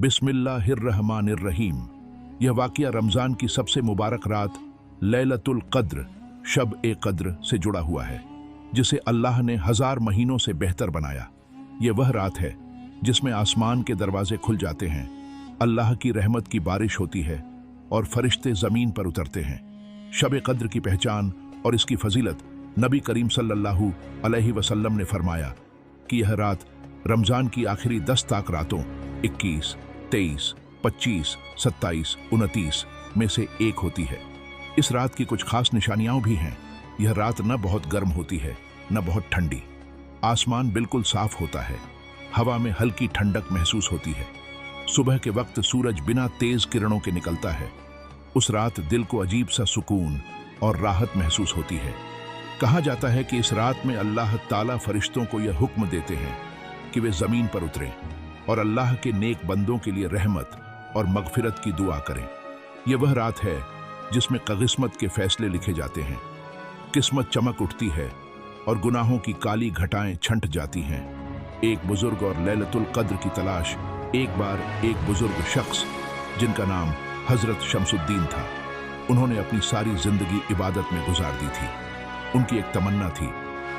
बिस्मिल्लाहिर्रहमानिर्रहीम। यह वाक़या रमज़ान की सबसे मुबारक रात लैलतुल क़द्र, शब-ए-क़द्र से जुड़ा हुआ है, जिसे अल्लाह ने 1000 महीनों से बेहतर बनाया। ये वह रात है जिसमें आसमान के दरवाजे खुल जाते हैं, अल्लाह की रहमत की बारिश होती है और फरिश्ते ज़मीन पर उतरते हैं। शब-ए-क़द्र की पहचान और इसकी फजीलत नबी करीम सल्लल्लाहु अलैहि वसल्लम ने फरमाया कि यह रात रमज़ान की आखिरी 10 ताक रातों 21, 23, 25, 27, 29 में से एक होती है। इस रात की कुछ खास निशानियां भी हैं। यह रात न बहुत गर्म होती है न बहुत ठंडी। आसमान बिल्कुल साफ होता है, हवा में हल्की ठंडक महसूस होती है। सुबह के वक्त सूरज बिना तेज किरणों के निकलता है। उस रात दिल को अजीब सा सुकून और राहत महसूस होती है। कहा जाता है कि इस रात में अल्लाह ताला फरिश्तों को यह हुक्म देते हैं कि वे ज़मीन पर उतरें और अल्लाह के नेक बंदों के लिए रहमत और मगफिरत की दुआ करें। यह वह रात है जिसमें किस्मत के फैसले लिखे जाते हैं, किस्मत चमक उठती है और गुनाहों की काली घटाएं छंट जाती हैं। एक बुजुर्ग और लैलतुल क़द्र की तलाश। एक बार एक बुजुर्ग शख्स जिनका नाम हजरत शमसुद्दीन था, उन्होंने अपनी सारी जिंदगी इबादत में गुजार दी थी। उनकी एक तमन्ना थी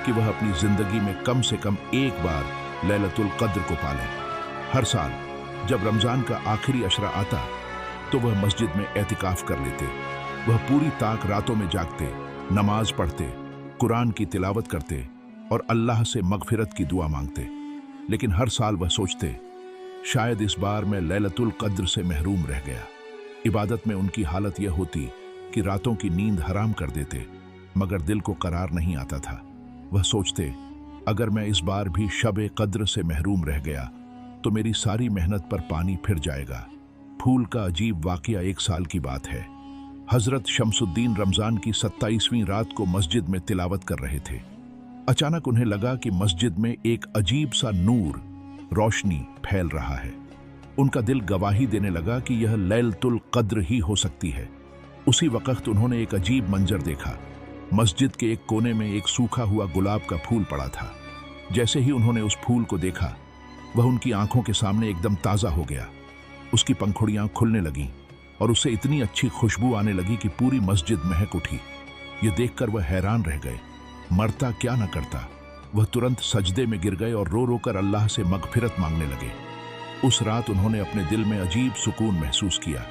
कि वह अपनी जिंदगी में कम से कम एक बार लैलतुल क़द्र को पालें। हर साल जब रमज़ान का आखिरी अशरा आता तो वह मस्जिद में एतिकाफ कर लेते। वह पूरी ताक रातों में जागते, नमाज पढ़ते, कुरान की तिलावत करते और अल्लाह से मगफिरत की दुआ मांगते। लेकिन हर साल वह सोचते, शायद इस बार मैं लैलतुल क़द्र से महरूम रह गया। इबादत में उनकी हालत यह होती कि रातों की नींद हराम कर देते, मगर दिल को करार नहीं आता था। वह सोचते, अगर मैं इस बार भी शब-ए-क़द्र से महरूम रह गया तो मेरी सारी मेहनत पर पानी फिर जाएगा। फूल का अजीब वाक़या एक साल की बात है। हजरत शमसुद्दीन रमज़ान की 27वीं रात को मस्जिद में तिलावत कर रहे थे। अचानक उन्हें लगा कि मस्जिद में एक अजीब सा नूर, रोशनी फैल रहा है। उनका दिल गवाही देने लगा कि यह लैलतुल क़द्र ही हो सकती है। उसी वक़्त उन्होंने एक अजीब मंजर देखा। मस्जिद के एक कोने में एक सूखा हुआ गुलाब का फूल पड़ा था। जैसे ही उन्होंने उस फूल को देखा, वह उनकी आंखों के सामने एकदम ताज़ा हो गया। उसकी पंखुड़ियां खुलने लगीं और उससे इतनी अच्छी खुशबू आने लगी कि पूरी मस्जिद महक उठी। ये देखकर वह हैरान रह गए। मरता क्या न करता। वह तुरंत सजदे में गिर गए और रो रो कर अल्लाह से मगफिरत मांगने लगे। उस रात उन्होंने अपने दिल में अजीब सुकून महसूस किया,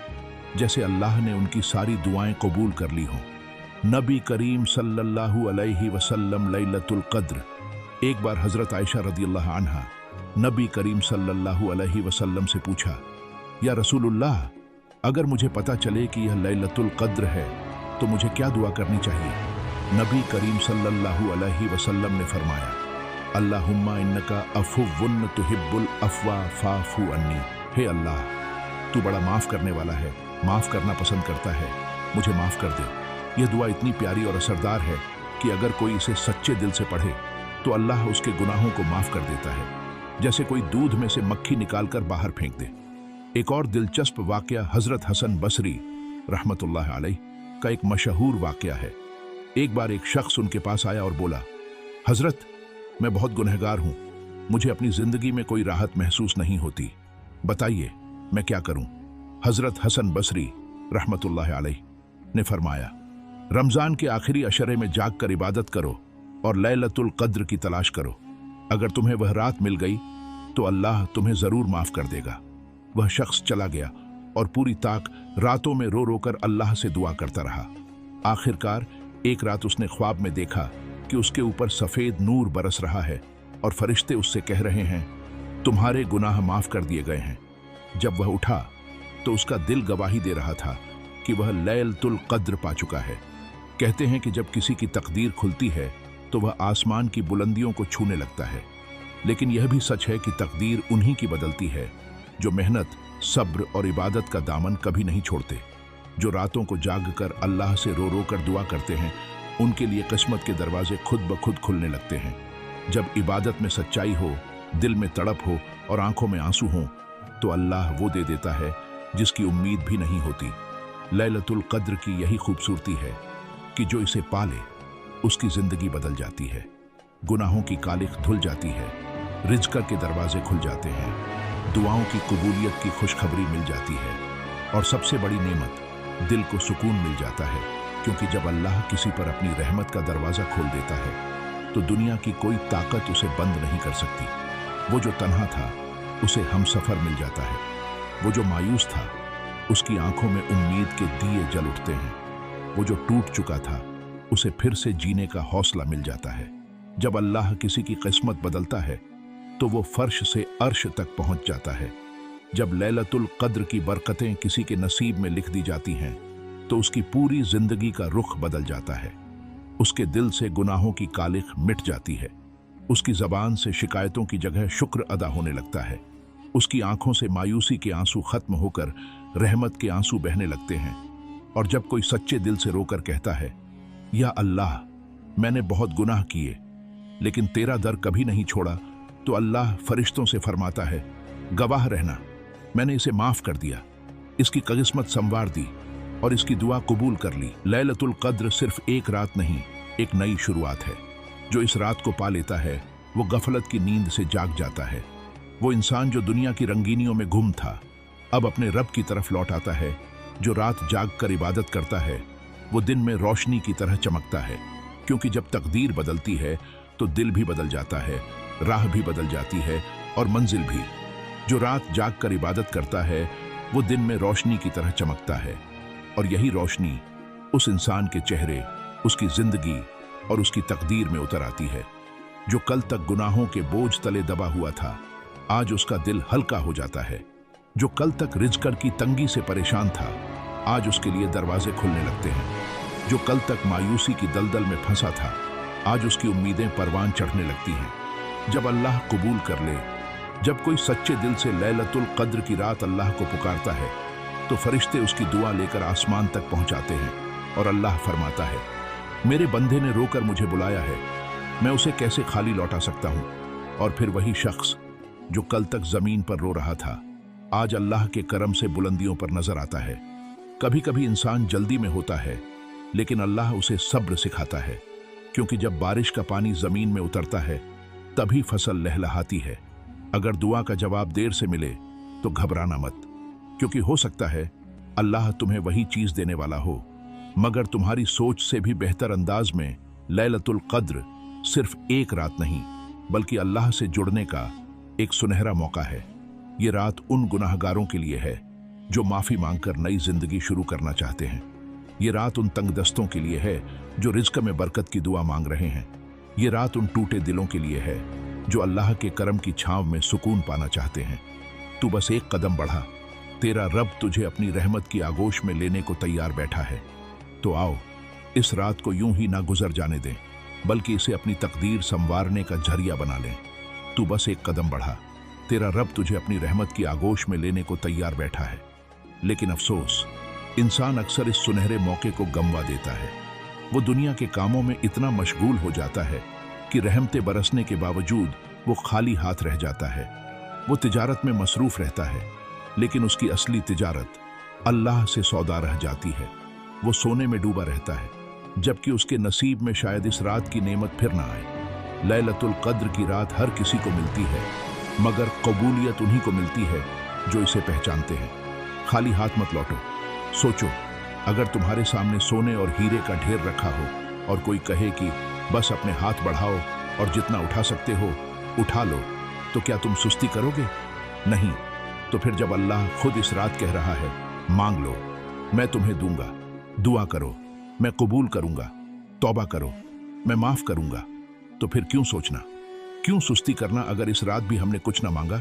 जैसे अल्लाह ने उनकी सारी दुआएं कबूल कर ली हों। नबी करीम सल्लल्लाहु अलैहि वसल्लम लैलतुल क़द्र। एक बार हज़रत आयशा रज़ियल्लाहु अन्हा नबी करीम सल्लल्लाहु अलैहि वसल्लम से पूछा, या रसूलुल्लाह, अगर मुझे पता चले कि यह लैलतुल क़द्र है तो मुझे क्या दुआ करनी चाहिए? नबी करीम सल्लल्लाहु अलैहि वसल्लम ने फरमाया, अल्लाहुम्मा इन्नका अफ़ुव्वुन तुहिब्बुल अफ़्वा फ़ाफ़ु अन्नी। हे अल्लाह, तू बड़ा माफ़ करने वाला है, माफ़ करना पसंद करता है, मुझे माफ़ कर दे। यह दुआ इतनी प्यारी और असरदार है कि अगर कोई इसे सच्चे दिल से पढ़े तो अल्लाह उसके गुनाहों को माफ़ कर देता है, जैसे कोई दूध में से मक्खी निकालकर बाहर फेंक दे। एक और दिलचस्प वाक़या हज़रत हसन बसरी रहमतुल्लाह अलैह का एक मशहूर वाक़या है। एक बार एक शख्स उनके पास आया और बोला, हज़रत, मैं बहुत गुनहगार हूँ, मुझे अपनी ज़िंदगी में कोई राहत महसूस नहीं होती, बताइए मैं क्या करूँ? हज़रत हसन बसरी रहमतुल्लाह अलैह ने फरमाया, रमज़ान के आखिरी अशरे में जाग कर इबादत करो और लैलतुल क़द्र की तलाश करो। अगर तुम्हें वह रात मिल गई तो अल्लाह तुम्हें ज़रूर माफ़ कर देगा। वह शख्स चला गया और पूरी ताक रातों में रो रो कर अल्लाह से दुआ करता रहा। आखिरकार एक रात उसने ख्वाब में देखा कि उसके ऊपर सफ़ेद नूर बरस रहा है और फरिश्ते उससे कह रहे हैं, तुम्हारे गुनाह माफ़ कर दिए गए हैं। जब वह उठा तो उसका दिल गवाही दे रहा था कि वह लैलतुल क़द्र पा चुका है। कहते हैं कि जब किसी की तकदीर खुलती है तो वह आसमान की बुलंदियों को छूने लगता है। लेकिन यह भी सच है कि तकदीर उन्हीं की बदलती है जो मेहनत, सब्र और इबादत का दामन कभी नहीं छोड़ते। जो रातों को जाग कर अल्लाह से रो रो कर दुआ करते हैं, उनके लिए किस्मत के दरवाजे खुद ब खुद खुलने लगते हैं। जब इबादत में सच्चाई हो, दिल में तड़प हो और आंखों में आंसू हों, तो अल्लाह वो दे देता है जिसकी उम्मीद भी नहीं होती। लैलतुल क़द्र की यही खूबसूरती है कि जो इसे पाले उसकी ज़िंदगी बदल जाती है, गुनाहों की कालिख धुल जाती है, रिज़्क़ के दरवाजे खुल जाते हैं, दुआओं की कबूलियत की खुशखबरी मिल जाती है। और सबसे बड़ी नेमत, दिल को सुकून मिल जाता है, क्योंकि जब अल्लाह किसी पर अपनी रहमत का दरवाज़ा खोल देता है तो दुनिया की कोई ताकत उसे बंद नहीं कर सकती। वो जो तन्हा था उसे हमसफर मिल जाता है, वो जो मायूस था उसकी आंखों में उम्मीद के दिए जल उठते हैं, वो जो टूट चुका था उसे फिर से जीने का हौसला मिल जाता है। जब अल्लाह किसी की किस्मत बदलता है तो वो फर्श से अर्श तक पहुंच जाता है। जब लैलतुल कद्र की बरकतें किसी के नसीब में लिख दी जाती हैं तो उसकी पूरी जिंदगी का रुख बदल जाता है। उसके दिल से गुनाहों की कालिख मिट जाती है, उसकी जबान से शिकायतों की जगह शुक्र अदा होने लगता है, उसकी आंखों से मायूसी के आंसू खत्म होकर रहमत के आंसू बहने लगते हैं। और जब कोई सच्चे दिल से रोकर कहता है, या अल्लाह, मैंने बहुत गुनाह किए लेकिन तेरा दर कभी नहीं छोड़ा, तो अल्लाह फरिश्तों से फरमाता है, गवाह रहना, मैंने इसे माफ कर दिया, इसकी किस्मत संवार दी और इसकी दुआ कबूल कर ली। लैलतुल कद्र सिर्फ एक रात नहीं, एक नई शुरुआत है। जो इस रात को पा लेता है वो गफलत की नींद से जाग जाता है। वो इंसान जो दुनिया की रंगीनियों में गुम था अब अपने रब की तरफ लौट आता है। जो रात जाग कर इबादत करता है वो दिन में रोशनी की तरह चमकता है, क्योंकि जब तकदीर बदलती है तो दिल भी बदल जाता है, राह भी बदल जाती है और मंजिल भी। जो रात जाग कर इबादत करता है वो दिन में रोशनी की तरह चमकता है, और यही रोशनी उस इंसान के चेहरे, उसकी जिंदगी और उसकी तकदीर में उतर आती है। जो कल तक गुनाहों के बोझ तले दबा हुआ था आज उसका दिल हल्का हो जाता है। जो कल तक रिज़्क़ की तंगी से परेशान था आज उसके लिए दरवाजे खुलने लगते हैं। जो कल तक मायूसी की दलदल में फंसा था आज उसकी उम्मीदें परवान चढ़ने लगती हैं। जब अल्लाह कबूल कर ले, जब कोई सच्चे दिल से लैलतुल कद्र की रात अल्लाह को पुकारता है तो फरिश्ते उसकी दुआ लेकर आसमान तक पहुंचाते हैं और अल्लाह फरमाता है, मेरे बंदे ने रोकर मुझे बुलाया है, मैं उसे कैसे खाली लौटा सकता हूं। और फिर वही शख्स जो कल तक जमीन पर रो रहा था आज अल्लाह के करम से बुलंदियों पर नजर आता है। कभी कभी इंसान जल्दी में होता है लेकिन अल्लाह उसे सब्र सिखाता है, क्योंकि जब बारिश का पानी जमीन में उतरता है तभी फसल लहलहाती है। अगर दुआ का जवाब देर से मिले तो घबराना मत, क्योंकि हो सकता है अल्लाह तुम्हें वही चीज देने वाला हो, मगर तुम्हारी सोच से भी बेहतर अंदाज में। लैलतुल कद्र सिर्फ एक रात नहीं बल्कि अल्लाह से जुड़ने का एक सुनहरा मौका है। ये रात उन गुनाहगारों के लिए है जो माफी मांगकर नई जिंदगी शुरू करना चाहते हैं। ये रात उन तंगदस्तों के लिए है जो रिज़्क़ में बरकत की दुआ मांग रहे हैं। ये रात उन टूटे दिलों के लिए है जो अल्लाह के करम की छांव में सुकून पाना चाहते हैं। तू बस एक कदम बढ़ा, तेरा रब तुझे अपनी रहमत की आगोश में लेने को तैयार बैठा है। तो आओ, इस रात को यूं ही ना गुजर जाने दें, बल्कि इसे अपनी तकदीर संवारने का जरिया बना लें। तू बस एक कदम बढ़ा, तेरा रब तुझे अपनी रहमत की आगोश में लेने को तैयार बैठा है। लेकिन अफसोस, इंसान अक्सर इस सुनहरे मौके को गंवा देता है। वो दुनिया के कामों में इतना मशगूल हो जाता है कि रहमतें बरसने के बावजूद वो खाली हाथ रह जाता है। वो तिजारत में मसरूफ रहता है, लेकिन उसकी असली तिजारत अल्लाह से सौदा रह जाती है। वो सोने में डूबा रहता है, जबकि उसके नसीब में शायद इस रात की नेमत फिर ना आए। लैलतुल कद्र की रात हर किसी को मिलती है, मगर कबूलियत उन्हीं को मिलती है जो इसे पहचानते हैं। खाली हाथ मत लौटो। सोचो, अगर तुम्हारे सामने सोने और हीरे का ढेर रखा हो और कोई कहे कि बस अपने हाथ बढ़ाओ और जितना उठा सकते हो उठा लो, तो क्या तुम सुस्ती करोगे? नहीं। तो फिर जब अल्लाह खुद इस रात कह रहा है, मांग लो, मैं तुम्हें दूंगा, दुआ करो, मैं कबूल करूंगा, तौबा करो, मैं माफ करूंगा, तो फिर क्यों सोचना, क्यों सुस्ती करना? अगर इस रात भी हमने कुछ ना मांगा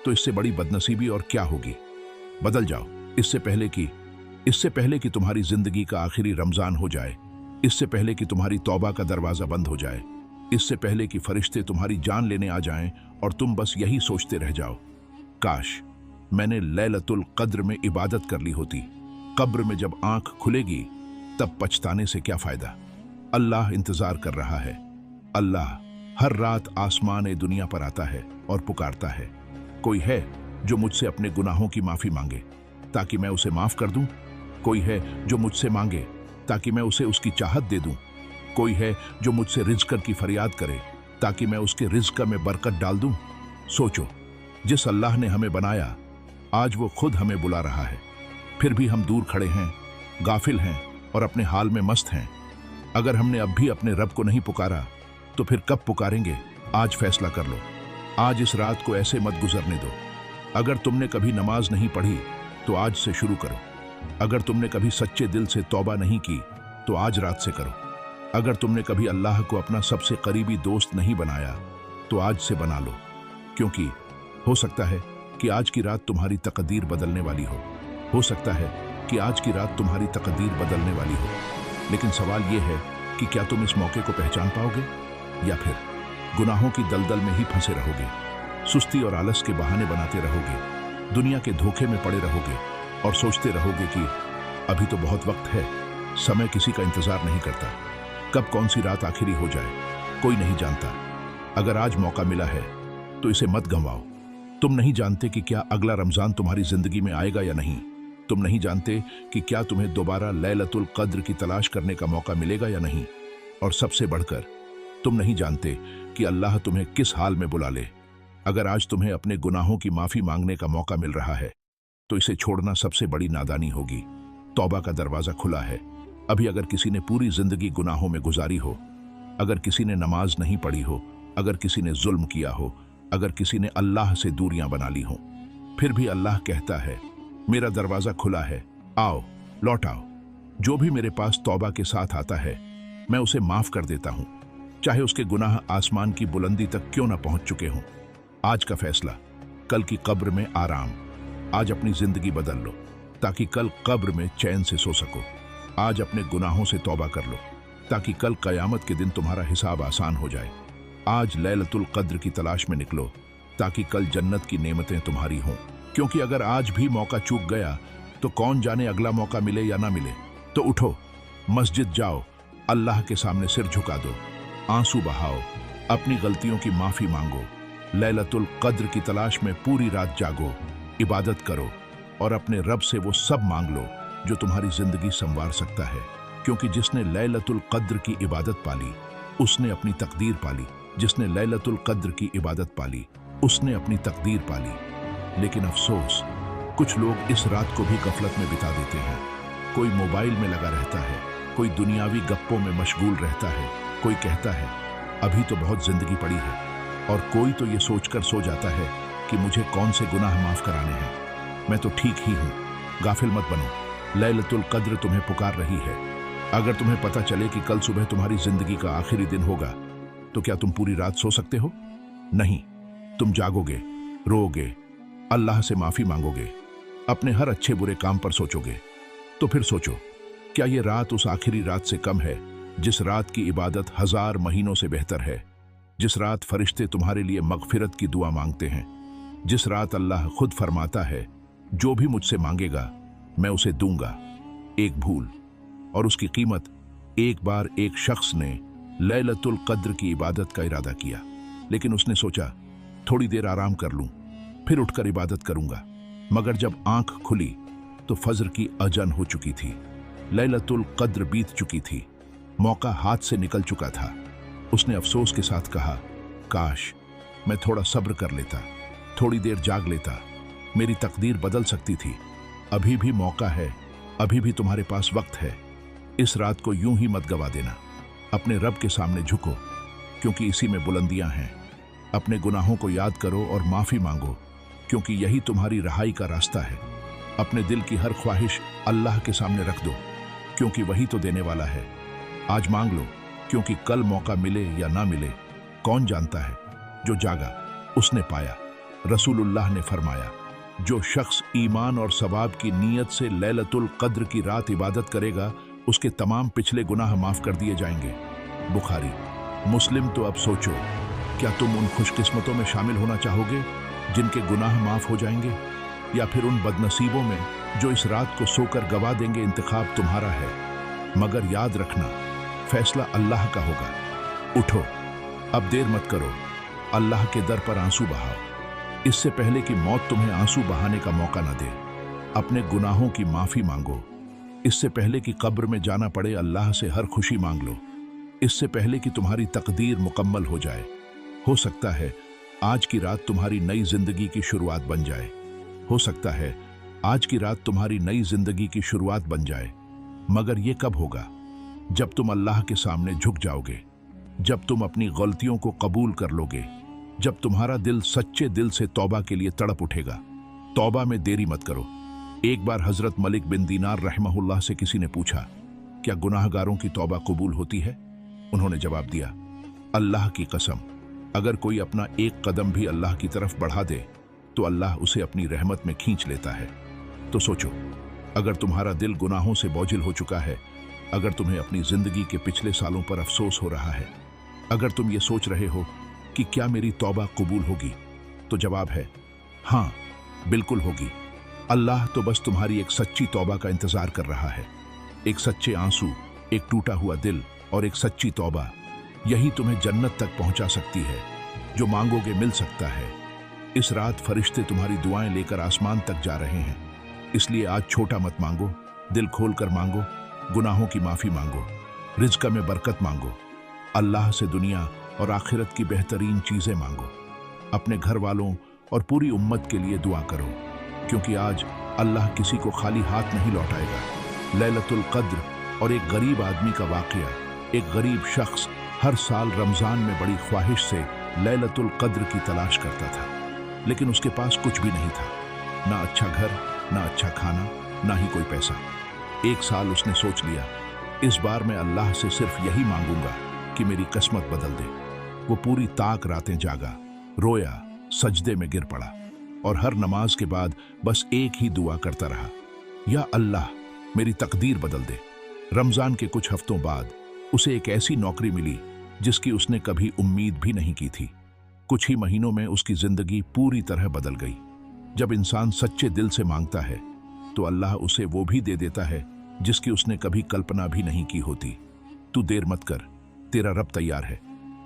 तो इससे बड़ी बदनसीबी और क्या होगी। बदल जाओ, इससे पहले कि तुम्हारी जिंदगी का आखिरी रमजान हो जाए, इससे पहले कि तुम्हारी तौबा का दरवाजा बंद हो जाए, इससे पहले कि फरिश्ते तुम्हारी जान लेने आ जाएं और तुम बस यही सोचते रह जाओ, काश मैंने लैलतुल कद्र में इबादत कर ली होती। कब्र में जब आंख खुलेगी तब पछताने से क्या फायदा। अल्लाह इंतजार कर रहा है। अल्लाह हर रात आसमान दुनिया पर आता है और पुकारता है, कोई है जो मुझसे अपने गुनाहों की माफी मांगे ताकि मैं उसे माफ कर दूं? कोई है जो मुझसे मांगे ताकि मैं उसे उसकी चाहत दे दूं? कोई है जो मुझसे रिज़्क़ की फरियाद करे ताकि मैं उसके रिज़्क़ में बरकत डाल दूं? सोचो, जिस अल्लाह ने हमें बनाया आज वो खुद हमें बुला रहा है, फिर भी हम दूर खड़े हैं, गाफिल हैं और अपने हाल में मस्त हैं। अगर हमने अब भी अपने रब को नहीं पुकारा तो फिर कब पुकारेंगे? आज फैसला कर लो। आज इस रात को ऐसे मत गुजरने दो। अगर तुमने कभी नमाज नहीं पढ़ी तो आज से शुरू करो। अगर तुमने कभी सच्चे दिल से तौबा नहीं की तो आज रात से करो। अगर तुमने कभी अल्लाह को अपना सबसे करीबी दोस्त नहीं बनाया तो आज से बना लो, क्योंकि हो सकता है कि आज की रात तुम्हारी तकदीर बदलने वाली हो। हो सकता है कि आज की रात तुम्हारी तकदीर बदलने वाली हो। लेकिन सवाल यह है कि क्या तुम इस मौके को पहचान पाओगे या फिर गुनाहों की दलदल में ही फंसे रहोगे, सुस्ती और आलस के बहाने बनाते रहोगे, दुनिया के धोखे में पड़े रहोगे और सोचते रहोगे कि अभी तो बहुत वक्त है। समय किसी का इंतजार नहीं करता, कब कौन सी रात आखिरी हो जाए कोई नहीं जानता। अगर आज मौका मिला है तो इसे मत गंवाओ। तुम नहीं जानते कि क्या अगला रमजान तुम्हारी जिंदगी में आएगा या नहीं। तुम नहीं जानते कि क्या तुम्हें दोबारा लैलतुल कद्र की तलाश करने का मौका मिलेगा या नहीं। और सबसे बढ़कर तुम नहीं जानते कि अल्लाह तुम्हें किस हाल में बुला ले। अगर आज तुम्हें अपने गुनाहों की माफी मांगने का मौका मिल रहा है तो इसे छोड़ना सबसे बड़ी नादानी होगी। तौबा का दरवाजा खुला है। अभी अगर किसी ने पूरी जिंदगी गुनाहों में गुजारी हो, अगर किसी ने नमाज नहीं पढ़ी हो, अगर किसी ने जुल्म किया हो, अगर किसी ने अल्लाह से दूरियां बना ली हो, फिर भी अल्लाह कहता है मेरा दरवाजा खुला है, आओ लौट आओ। जो भी मेरे पास तौबा के साथ आता है मैं उसे माफ कर देता हूं, चाहे उसके गुनाह आसमान की बुलंदी तक क्यों ना पहुंच चुके हों। आज का फैसला, कल की कब्र में आराम। आज अपनी जिंदगी बदल लो ताकि कल कब्र में चैन से सो सको। आज अपने गुनाहों से तौबा कर लो ताकि कल कयामत के दिन तुम्हारा हिसाब आसान हो जाए। आज लैलतुल कद्र की तलाश में निकलो ताकि कल जन्नत की नेमतें तुम्हारी हों। क्योंकि अगर आज भी मौका चूक गया तो कौन जाने अगला मौका मिले या ना मिले। तो उठो, मस्जिद जाओ, अल्लाह के सामने सिर झुका दो, आंसू बहाओ, अपनी गलतियों की माफी मांगो, लैलतुल कद्र की तलाश में पूरी रात जागो, इबादत करो और अपने रब से वो सब मांग लो जो तुम्हारी जिंदगी संवार सकता है। क्योंकि जिसने लैलतुल कद्र की इबादत पाली उसने अपनी तकदीर पाली। जिसने लैलतुल कद्र की इबादत पाली उसने अपनी तकदीर पाली। लेकिन अफसोस, कुछ लोग इस रात को भी गफलत में बिता देते हैं। कोई मोबाइल में लगा रहता है, कोई दुनियावी गप्पों में मशगूल रहता है, कोई कहता है अभी तो बहुत जिंदगी पड़ी है, और कोई तो ये सोचकर सो जाता है कि मुझे कौन से गुनाह माफ कराने हैं, मैं तो ठीक ही हूँ। गाफिल मत बनो, लैलतुल कद्र तुम्हें पुकार रही है। अगर तुम्हें पता चले कि कल सुबह तुम्हारी जिंदगी का आखिरी दिन होगा तो क्या तुम पूरी रात सो सकते हो? नहीं, तुम जागोगे, रोओगे, अल्लाह से माफी मांगोगे, अपने हर अच्छे बुरे काम पर सोचोगे। तो फिर सोचो, क्या ये रात उस आखिरी रात से कम है जिस रात की इबादत 1000 महीनों से बेहतर है, जिस रात फरिश्ते तुम्हारे लिए मगफिरत की दुआ मांगते हैं, जिस रात अल्लाह खुद फरमाता है जो भी मुझसे मांगेगा मैं उसे दूंगा। एक भूल और उसकी कीमत। एक बार एक शख्स ने लैलतुल कद्र की इबादत का इरादा किया, लेकिन उसने सोचा थोड़ी देर आराम कर लूं, फिर उठकर इबादत करूंगा। मगर जब आंख खुली तो फजर की अजन हो चुकी थी, लैलतुल कद्र बीत चुकी थी, मौका हाथ से निकल चुका था। उसने अफसोस के साथ कहा, काश मैं थोड़ा सब्र कर लेता, थोड़ी देर जाग लेता, मेरी तकदीर बदल सकती थी। अभी भी मौका है, अभी भी तुम्हारे पास वक्त है। इस रात को यूं ही मत गवा देना। अपने रब के सामने झुको, क्योंकि इसी में बुलंदियां हैं। अपने गुनाहों को याद करो और माफी मांगो, क्योंकि यही तुम्हारी रहाई का रास्ता है। अपने दिल की हर ख्वाहिश अल्लाह के सामने रख दो, क्योंकि वही तो देने वाला है। आज मांग लो, क्योंकि कल मौका मिले या ना मिले कौन जानता है। जो जागा उसने पाया। रसूलुल्लाह ने फरमाया, जो शख्स ईमान और सवाब की नीयत से लैलतुल कद्र की रात इबादत करेगा उसके तमाम पिछले गुनाह माफ कर दिए जाएंगे। बुखारी, मुस्लिम। तो अब सोचो, क्या तुम उन खुशकिस्मतों में शामिल होना चाहोगे जिनके गुनाह माफ हो जाएंगे, या फिर उन बदनसीबों में जो इस रात को सोकर गवा देंगे? इंतखाब तुम्हारा है, मगर याद रखना फैसला अल्लाह का होगा। उठो, अब देर मत करो, अल्लाह के दर पर आंसू बहाओ, इससे पहले कि मौत तुम्हें आंसू बहाने का मौका न दे। अपने गुनाहों की माफी मांगो, इससे पहले कि कब्र में जाना पड़े अल्लाह से हर खुशी मांग लो, इससे पहले कि तुम्हारी तकदीर मुकम्मल हो जाए। हो सकता है आज की रात तुम्हारी नई जिंदगी की शुरुआत बन जाए। हो सकता है आज की रात तुम्हारी नई जिंदगी की शुरुआत बन जाए, मगर ये कब होगा? जब तुम अल्लाह के सामने झुक जाओगे, जब तुम अपनी गलतियों को कबूल कर लोगे, जब तुम्हारा दिल सच्चे दिल से तौबा के लिए तड़प उठेगा। तौबा में देरी मत करो। एक बार हजरत मलिक बिन दीनार रहमहुल्लाह से किसी ने पूछा, क्या गुनाहगारों की तौबा कबूल होती है? उन्होंने जवाब दिया, अल्लाह की कसम, अगर कोई अपना एक कदम भी अल्लाह की तरफ बढ़ा दे तो अल्लाह उसे अपनी रहमत में खींच लेता है। तो सोचो, अगर तुम्हारा दिल गुनाहों से बोझिल हो चुका है, अगर तुम्हें अपनी जिंदगी के पिछले सालों पर अफसोस हो रहा है, अगर तुम ये सोच रहे हो कि क्या मेरी तौबा कबूल होगी, तो जवाब है हाँ, बिल्कुल होगी। अल्लाह तो बस तुम्हारी एक सच्ची तौबा का इंतजार कर रहा है। एक सच्चे आंसू, एक टूटा हुआ दिल और एक सच्ची तौबा, यही तुम्हें जन्नत तक पहुंचा सकती है। जो मांगोगे मिल सकता है। इस रात फरिश्ते तुम्हारी दुआएं लेकर आसमान तक जा रहे हैं, इसलिए आज छोटा मत मांगो, दिल खोल कर मांगो, गुनाहों की माफी मांगो, रिज़्क़ में बरकत मांगो, अल्लाह से दुनिया और आखिरत की बेहतरीन चीजें मांगो। अपने घर वालों और पूरी उम्मत के लिए दुआ करो, क्योंकि आज अल्लाह किसी को खाली हाथ नहीं लौटाएगा। लैलतुल कद्र और एक गरीब आदमी का वाकया। एक गरीब शख्स हर साल रमजान में बड़ी ख्वाहिश से लैलतुल कद्र की तलाश करता था, लेकिन उसके पास कुछ भी नहीं था, ना अच्छा घर, ना अच्छा खाना, ना ही कोई पैसा। एक साल उसने सोच लिया, इस बार मैं अल्लाह से सिर्फ यही मांगूंगा कि मेरी किस्मत बदल दे। वो पूरी ताक रातें जागा, रोया, सजदे में गिर पड़ा और हर नमाज के बाद बस एक ही दुआ करता रहा, या अल्लाह मेरी तकदीर बदल दे। रमजान के कुछ हफ्तों बाद उसे एक ऐसी नौकरी मिली जिसकी उसने कभी उम्मीद भी नहीं की थी। कुछ ही महीनों में उसकी जिंदगी पूरी तरह बदल गई। जब इंसान सच्चे दिल से मांगता है तो अल्लाह उसे वो भी दे देता है जिसकी उसने कभी कल्पना भी नहीं की होती। तू देर मत कर, तेरा रब तैयार है।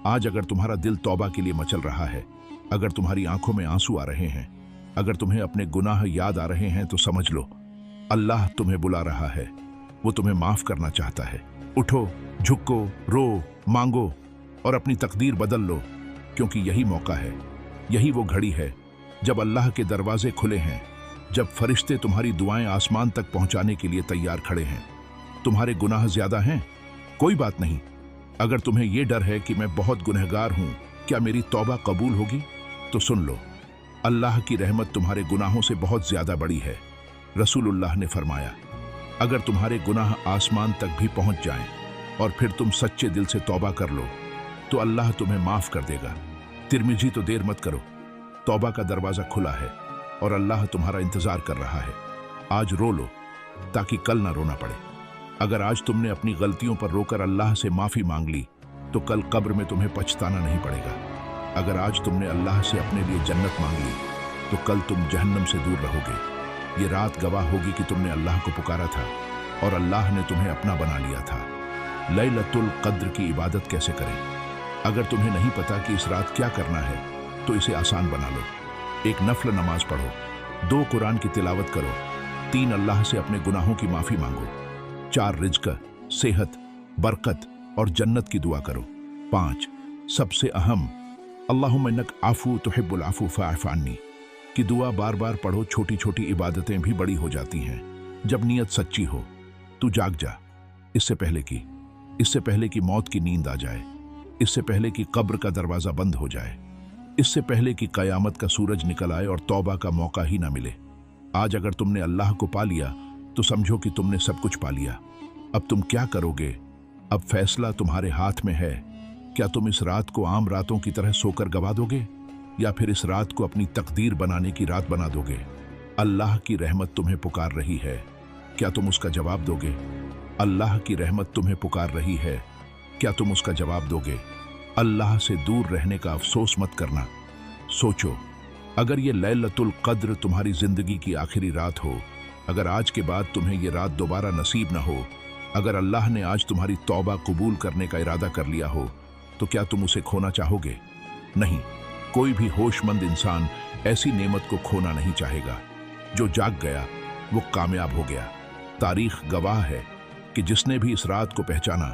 आज अगर तुम्हारा दिल तौबा के लिए मचल रहा है, अगर तुम्हारी आंखों में आंसू आ रहे हैं, अगर तुम्हें अपने गुनाह याद आ रहे हैं, तो समझ लो अल्लाह तुम्हें बुला रहा है। वो तुम्हें माफ करना चाहता है। उठो, झुको, रो, मांगो और अपनी तकदीर बदल लो, क्योंकि यही मौका है, यही वो घड़ी है जब अल्लाह के दरवाजे खुले हैं, जब फरिश्ते तुम्हारी दुआएं आसमान तक पहुंचाने के लिए तैयार खड़े हैं। तुम्हारे गुनाह ज्यादा हैं? कोई बात नहीं। अगर तुम्हें यह डर है कि मैं बहुत गुनहगार हूं, क्या मेरी तौबा कबूल होगी, तो सुन लो, अल्लाह की रहमत तुम्हारे गुनाहों से बहुत ज्यादा बड़ी है। रसूलुल्लाह ने फरमाया, अगर तुम्हारे गुनाह आसमान तक भी पहुंच जाएं और फिर तुम सच्चे दिल से तौबा कर लो तो अल्लाह तुम्हें माफ कर देगा। तिरमिजी, तो देर मत करो, तौबा का दरवाजा खुला है और अल्लाह तुम्हारा इंतजार कर रहा है। आज रो लो ताकि कल ना रोना पड़े। अगर आज तुमने अपनी गलतियों पर रोकर अल्लाह से माफी मांग ली तो कल कब्र में तुम्हें पछताना नहीं पड़ेगा। अगर आज तुमने अल्लाह से अपने लिए जन्नत मांग ली तो कल तुम जहन्नम से दूर रहोगे। ये रात गवाह होगी कि तुमने अल्लाह को पुकारा था और अल्लाह ने तुम्हें अपना बना लिया था। लैलतुल कद्र की इबादत कैसे करें? अगर तुम्हें नहीं पता कि इस रात क्या करना है तो इसे आसान बना लो। एक नफल नमाज पढ़ो, 2 कुरान की तिलावत करो, 3 अल्लाह से अपने गुनाहों की माफी मांगो, 4 रिज़्क़, सेहत, बरकत और जन्नत की दुआ करो, 5 सबसे अहम अल्लाहुम्मा इन्नक आफू तुहिब्बुल आफू फ़अफ़ु अन्नी की दुआ बार बार पढ़ो। छोटी छोटी इबादतें भी बड़ी हो जाती हैं जब नीयत सच्ची हो। तू जाग जा, इससे पहले कि मौत की नींद आ जाए, इससे पहले कि कब्र का दरवाजा बंद हो जाए, इससे पहले कि कयामत का सूरज निकल आए और तौबा का मौका ही ना मिले। आज अगर तुमने अल्लाह को पा लिया तो समझो कि तुमने सब कुछ पा लिया। अब तुम क्या करोगे? अब फैसला तुम्हारे हाथ में है। क्या तुम इस रात को आम रातों की तरह सोकर गवा दोगे या फिर इस रात को अपनी तकदीर बनाने की रात बना दोगे? अल्लाह की रहमत तुम्हें पुकार रही है, क्या तुम उसका जवाब दोगे? अल्लाह की रहमत तुम्हें पुकार रही है, क्या तुम उसका जवाब दोगे? अल्लाह से दूर रहने का अफसोस मत करना। सोचो, अगर ये लैलतुल कद्र तुम्हारी जिंदगी की आखिरी रात हो, अगर आज के बाद तुम्हें ये रात दोबारा नसीब न हो, अगर अल्लाह ने आज तुम्हारी तौबा कबूल करने का इरादा कर लिया हो, तो क्या तुम उसे खोना चाहोगे? नहीं, कोई भी होशमंद इंसान ऐसी नेमत को खोना नहीं चाहेगा। जो जाग गया वो कामयाब हो गया। तारीख गवाह है कि जिसने भी इस रात को पहचाना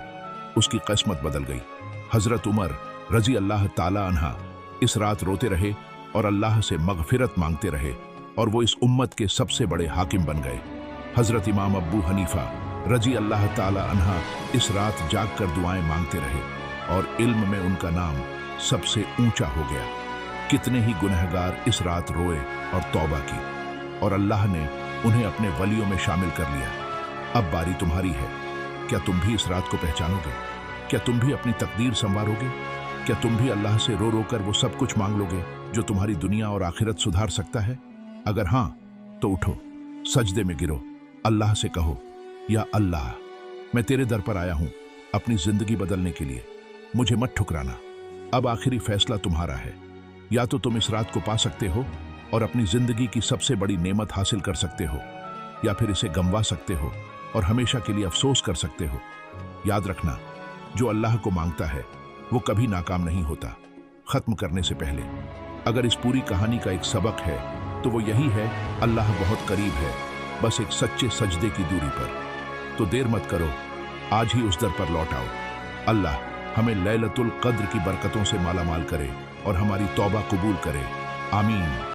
उसकी किस्मत बदल गई। हजरत उमर रजी अल्लाह ताला अन्हा इस रात रोते रहे और अल्लाह से मगफिरत मांगते रहे, और वो इस उम्मत के सबसे बड़े हाकिम बन गए। हजरत इमाम अबू हनीफा रजी अल्लाह ताला अन्हा इस रात जाग कर दुआएं मांगते रहे, और इल्म में उनका नाम सबसे ऊंचा हो गया। कितने ही गुनहगार इस रात रोए और तौबा की, और अल्लाह ने उन्हें अपने वलियों में शामिल कर लिया। अब बारी तुम्हारी है। क्या तुम भी इस रात को पहचानोगे? क्या तुम भी अपनी तकदीर संवारोगे? क्या तुम भी अल्लाह से रो रो कर वो सब कुछ मांग लोगे जो तुम्हारी दुनिया और आखिरत सुधार सकता है? अगर हाँ, तो उठो, सजदे में गिरो, अल्लाह से कहो, या अल्लाह, मैं तेरे दर पर आया हूं अपनी जिंदगी बदलने के लिए, मुझे मत ठुकराना। अब आखिरी फैसला तुम्हारा है। या तो तुम इस रात को पा सकते हो और अपनी जिंदगी की सबसे बड़ी नेमत हासिल कर सकते हो, या फिर इसे गंवा सकते हो और हमेशा के लिए अफसोस कर सकते हो। याद रखना, जो अल्लाह को मांगता है वो कभी नाकाम नहीं होता। खत्म करने से पहले अगर इस पूरी कहानी का एक सबक है तो वो यही है, अल्लाह बहुत करीब है, बस एक सच्चे सजदे की दूरी पर। तो देर मत करो, आज ही उस दर पर लौट आओ। अल्लाह हमें लैलतुल कद्र की बरकतों से मालामाल करे और हमारी तौबा कबूल करे। आमीन।